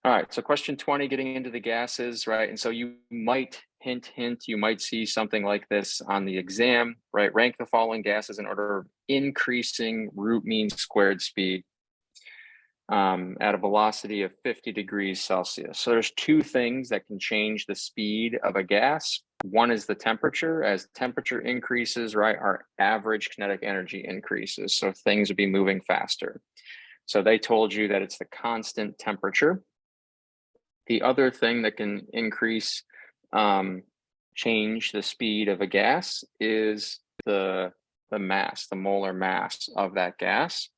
All right, so question 20, getting into the gases, right? And so you might you might see something like this on the exam, right? Rank the following gases in order of increasing root mean squared speed at a velocity of 50 degrees Celsius. So there's two things that can change the speed of a gas. One is the temperature. As temperature increases, right, our average kinetic energy increases. So things would be moving faster. So they told you that it's the constant temperature. The other thing that can increase, change the speed of a gas is the mass, the molar mass of that gas.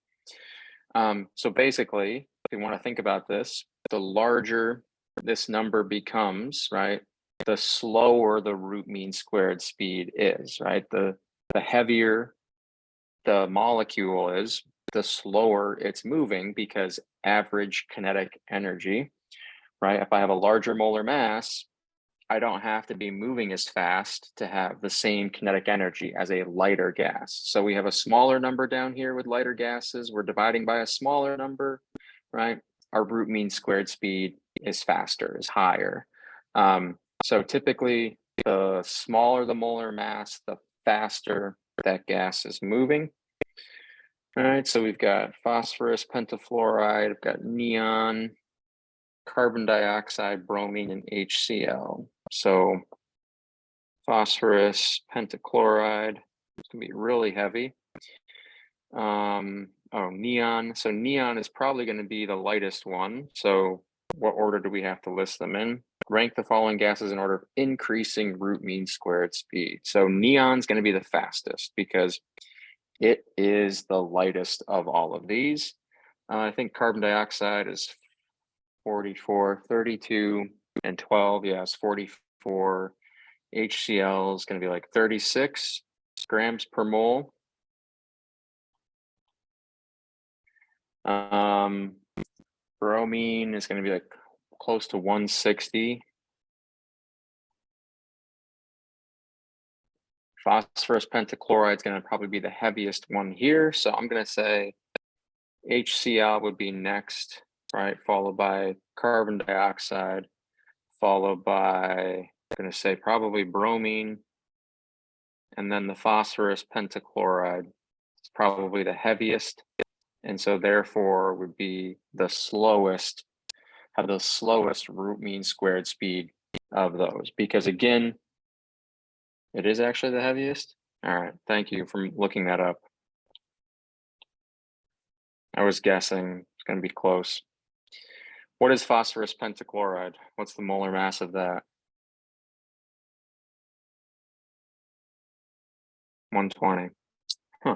So basically, if you want to think about this, the larger this number becomes, right, the slower the root mean squared speed is, right? The heavier the molecule is, the slower it's moving because average kinetic energy, right? If I have a larger molar mass, I don't have to be moving as fast to have the same kinetic energy as a lighter gas. So we have a smaller number down here with lighter gases. We're dividing by a smaller number, right? Our root mean squared speed is faster, is higher. So typically, the smaller the molar mass, the faster that gas is moving. All right, so we've got phosphorus, pentafluoride, I've got neon, carbon dioxide, bromine, and HCl. So phosphorus, pentachloride, it's gonna be really heavy. Neon. So neon is probably gonna be the lightest one. So what order do we have to list them in? Rank the following gases in order of increasing root mean squared speed. So neon's gonna be the fastest because it is the lightest of all of these. I think carbon dioxide is 44, 32, and 12. Yes, 44. HCl is going to be like 36 grams per mole. Bromine is going to be like close to 160. Phosphorus pentachloride is going to probably be the heaviest one here. So I'm going to say HCl would be next, right? Followed by carbon dioxide, followed by, I'm going to say probably bromine. And then the phosphorus pentachloride is probably the heaviest. And so therefore would be the slowest, have the slowest root mean squared speed of those. Because again, it is actually the heaviest. All right, thank you for looking that up. I was guessing it's going to be close. What is phosphorus pentachloride? What's the molar mass of that? 120. Huh.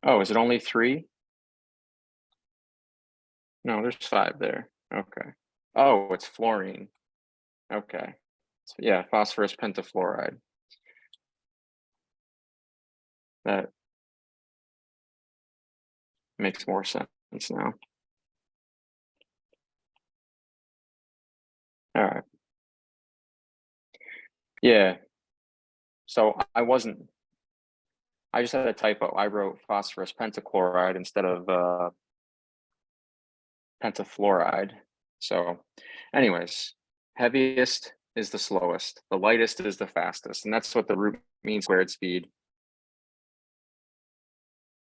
Oh, is it only 3? No, there's 5 there. Okay. Oh, it's fluorine. Okay. So yeah, phosphorus pentafluoride. That makes more sense now. All right. Yeah. So I just had a typo. I wrote phosphorus pentachloride instead of pentafluoride. So anyways, heaviest is the slowest. The lightest is the fastest. And that's what the root mean squared speed,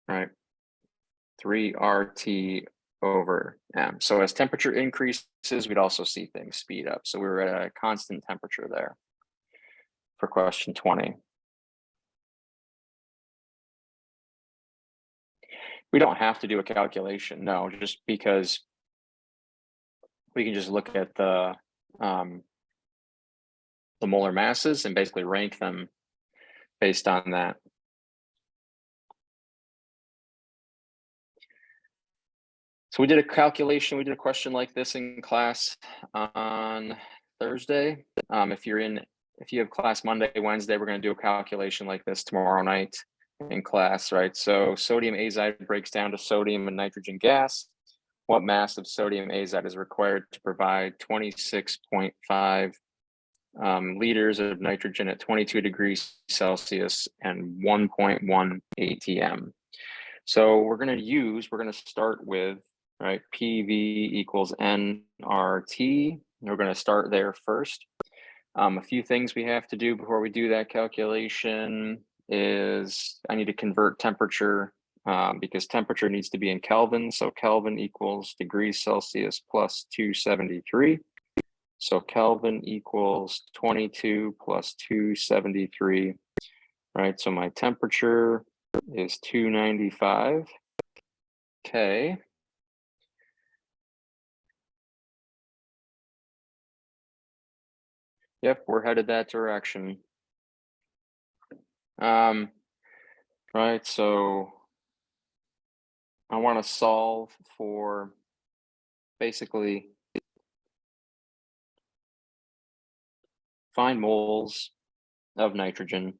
right? 3RT over M. So as temperature increases, we'd also see things speed up. So we were at a constant temperature there for question 20. We don't have to do a calculation, no, just because we can just look at the molar masses and basically rank them based on that. So we did a calculation, we did a question like this in class on Thursday. If you have class Monday, Wednesday, we're going to do a calculation like this tomorrow night in class, right? So sodium azide breaks down to sodium and nitrogen gas. what mass of sodium azide is required to provide 26.5 liters of nitrogen at 22 degrees Celsius and 1.1 ATM. So we're going to start with, right, PV equals nRT. We're going to start there first. A few things we have to do before we do that calculation is I need to convert temperature because temperature needs to be in Kelvin. So Kelvin equals degrees Celsius plus 273. So Kelvin equals 22 plus 273, right? So my temperature is 295 K. Yep, we're headed that direction. Right, so I want to solve for basically find moles of nitrogen,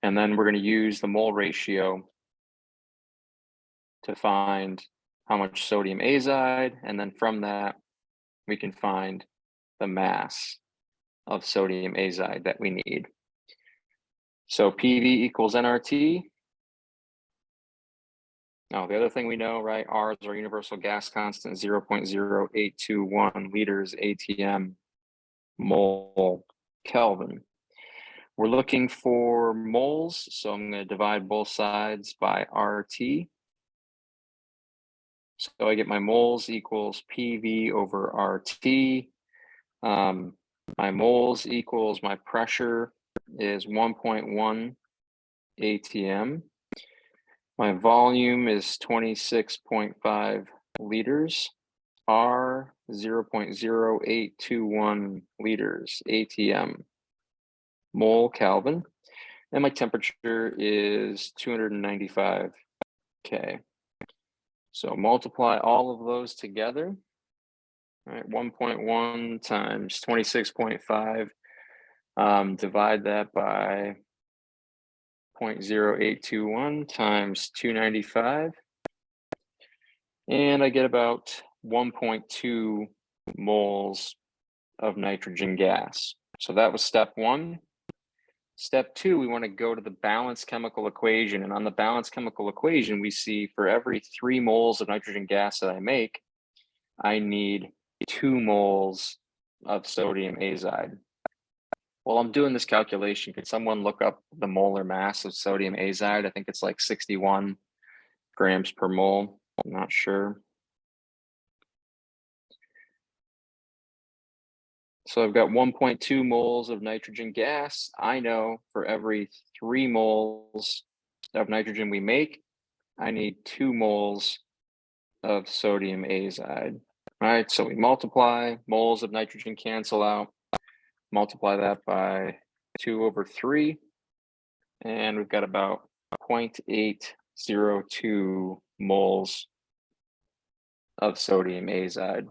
and then we're going to use the mole ratio to find how much sodium azide, and then from that we can find the mass of sodium azide that we need. So PV equals nRT. Now, the other thing we know, right, R is our universal gas constant, 0.0821 liters ATM mole Kelvin. We're looking for moles, so I'm going to divide both sides by RT. So I get my moles equals PV over RT. My moles equals my pressure is 1.1 ATM. My volume is 26.5 liters. R 0.0821 liters ATM mole Kelvin. And my temperature is 295 K. So multiply all of those together. All right, 1.1 times 26.5. Divide that by 0.0821 times 295. And I get about 1.2 moles of nitrogen gas. So that was step one. Step two, we want to go to the balanced chemical equation. And on the balanced chemical equation, we see for every 3 moles of nitrogen gas that I make, I need 2 moles of sodium azide. While I'm doing this calculation, could someone look up the molar mass of sodium azide? I think it's like 61 grams per mole. I'm not sure. So I've got 1.2 moles of nitrogen gas. I know for every 3 moles of nitrogen we make, I need 2 moles of sodium azide. All right, so we multiply, moles of nitrogen cancel out, multiply that by 2 over 3, and we've got about 0.802 moles of sodium azide.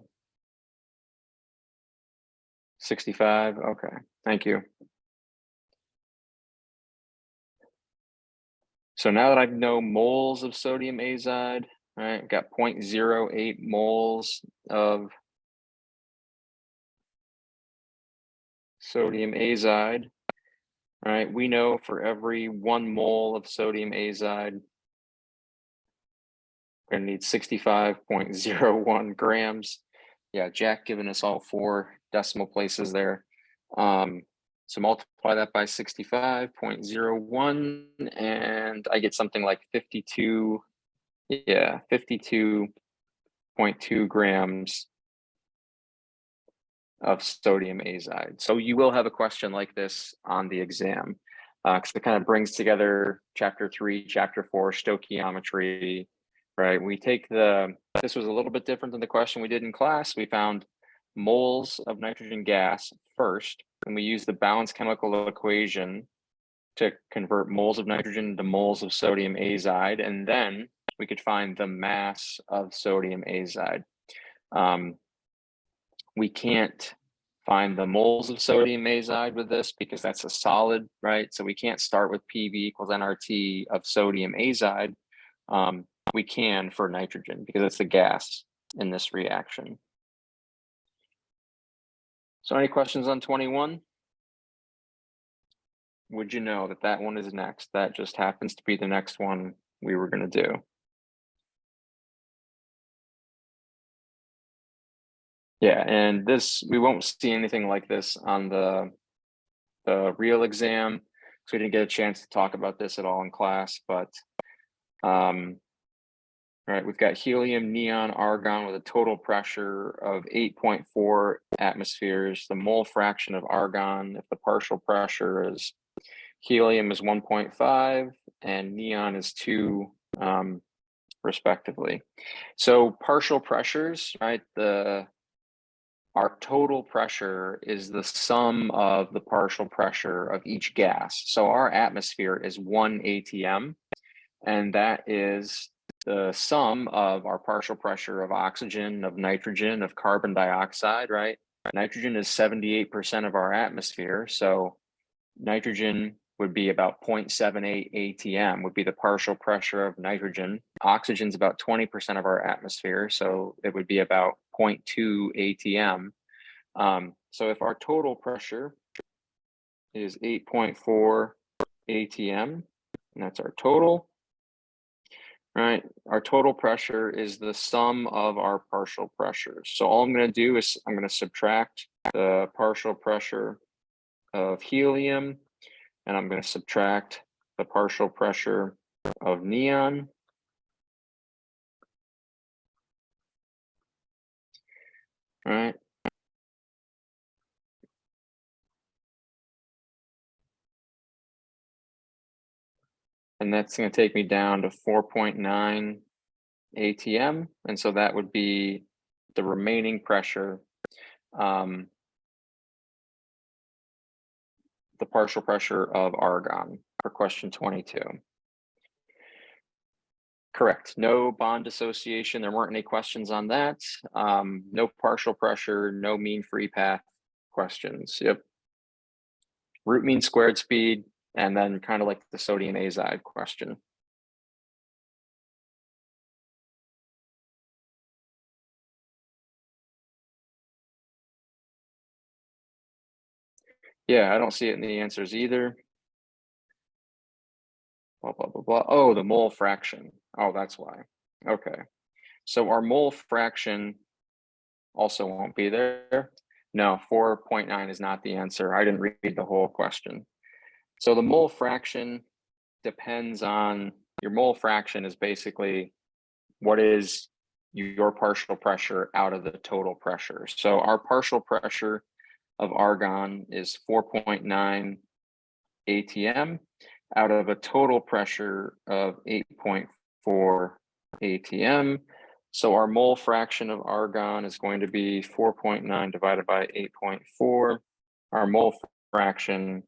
65, okay, thank you. So now that I know moles of sodium azide, all right, I've got 0.08 moles of sodium azide. All right, we know for every 1 mole of sodium azide, we're gonna need 65.01 grams. Yeah, Jack giving us all 4 decimal places there. So multiply that by 65.01 and I get something like 52, yeah, 52.2 grams of sodium azide. So you will have a question like this on the exam because it kind of brings together chapter 3, chapter 4, stoichiometry, right? We take this was a little bit different than the question we did in class. We found moles of nitrogen gas first, and we use the balanced chemical equation to convert moles of nitrogen into moles of sodium azide, and then we could find the mass of sodium azide. We can't find the moles of sodium azide with this because that's a solid, right? So we can't start with PV equals nRT of sodium azide. We can for nitrogen because it's a gas. in this reaction. So any questions on 21? Would you know that that one is next? That just happens to be the next one we were going to do. Yeah, and this, we won't see anything like this on the real exam, so we didn't get a chance to talk about this at all in class, but right, we've got helium, neon, argon with a total pressure of 8.4 atmospheres. The mole fraction of argon, if the partial pressure is helium is 1.5 and neon is 2, respectively. So partial pressures, right? Our total pressure is the sum of the partial pressure of each gas. So our atmosphere is 1 atm, and that is the sum of our partial pressure of oxygen, of nitrogen, of carbon dioxide, right? Nitrogen is 78% of our atmosphere, so nitrogen would be about 0.78 atm, would be the partial pressure of nitrogen. Oxygen's about 20% of our atmosphere, so it would be about 0.2 atm. So if our total pressure is 8.4 atm, and that's our total, right? Our total pressure is the sum of our partial pressures. So all I'm going to do is I'm going to subtract the partial pressure of helium, and I'm going to subtract the partial pressure of neon. All right. And that's going to take me down to 4.9 atm. And so that would be the remaining pressure, the partial pressure of argon for question 22. Correct. No bond dissociation. There weren't any questions on that. No partial pressure, no mean free path questions. Yep. Root mean squared speed, and then kind of like the sodium azide question. Yeah, I don't see it in the answers either. Blah, blah, blah, blah. Oh, the mole fraction. Oh, that's why. Okay. So our mole fraction also won't be there. No, 4.9 is not the answer. I didn't read the whole question. So the mole fraction depends on, your mole fraction is basically what is your partial pressure out of the total pressure. So our partial pressure of argon is 4.9 atm out of a total pressure of 8.4 atm. So our mole fraction of argon is going to be 4.9 divided by 8.4. Our mole fraction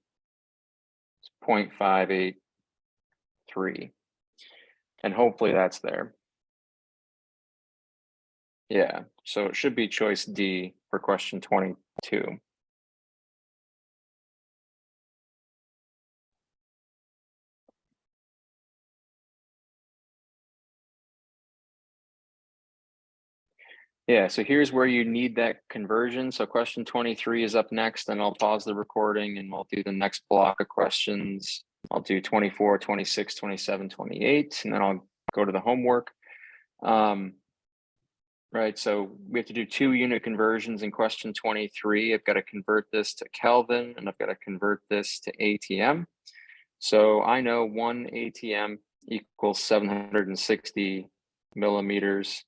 is 0.583. And hopefully that's there. Yeah, so it should be choice D for question 22. Yeah, so here's where you need that conversion. So question 23 is up next, and I'll pause the recording and we'll do the next block of questions. I'll do 24, 26, 27, 28, and then I'll go to the homework. Right, so we have to do 2 unit conversions in question 23. I've got to convert this to Kelvin, and I've got to convert this to ATM. So I know 1 ATM equals 760 millimeters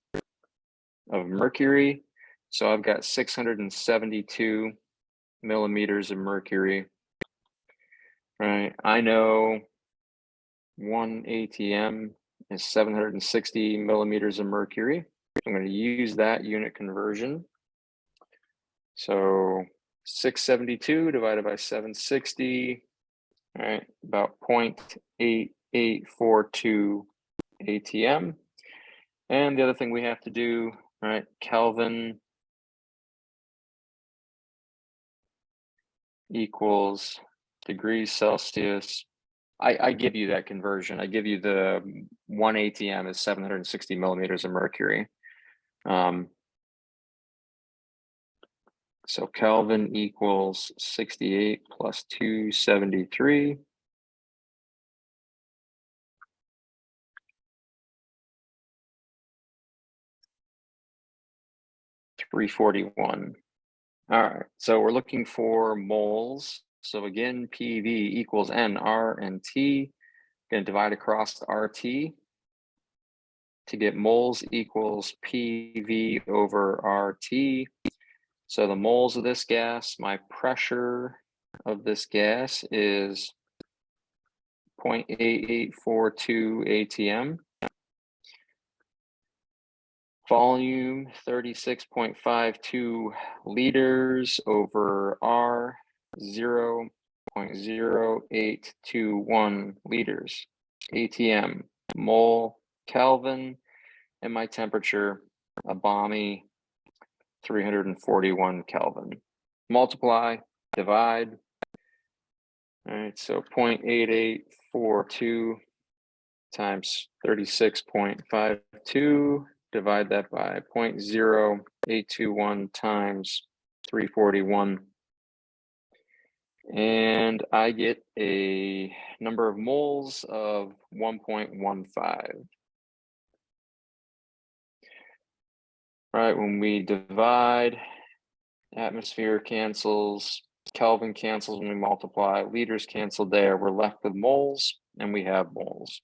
of mercury. So I've got 672 millimeters of mercury. Right, I know 1 ATM is 760 millimeters of mercury. I'm going to use that unit conversion. So 672 divided by 760, all right, about 0.8842 ATM. And the other thing we have to do, all right, Kelvin equals degrees Celsius. I give you that conversion. I give you the 1 ATM is 760 millimeters of mercury. So Kelvin equals 68 plus 273. $341. All right, so we're looking for moles. So again, PV equals N, R, and T. Going to divide across RT to get moles equals PV over RT. So the moles of this gas, my pressure of this gas is 0.8842 ATM. Volume 36.52 liters over R, 0.0821 liters. ATM, mole, Kelvin, and my temperature, a balmy 341 Kelvin. Multiply, divide. All right, so 0.8842 times 36.52, divide that by 0.0821 times 341. And I get a number of moles of 1.15. Right, when we divide, atmosphere cancels, Kelvin cancels when we multiply, liters cancel there, we're left with moles, and we have moles.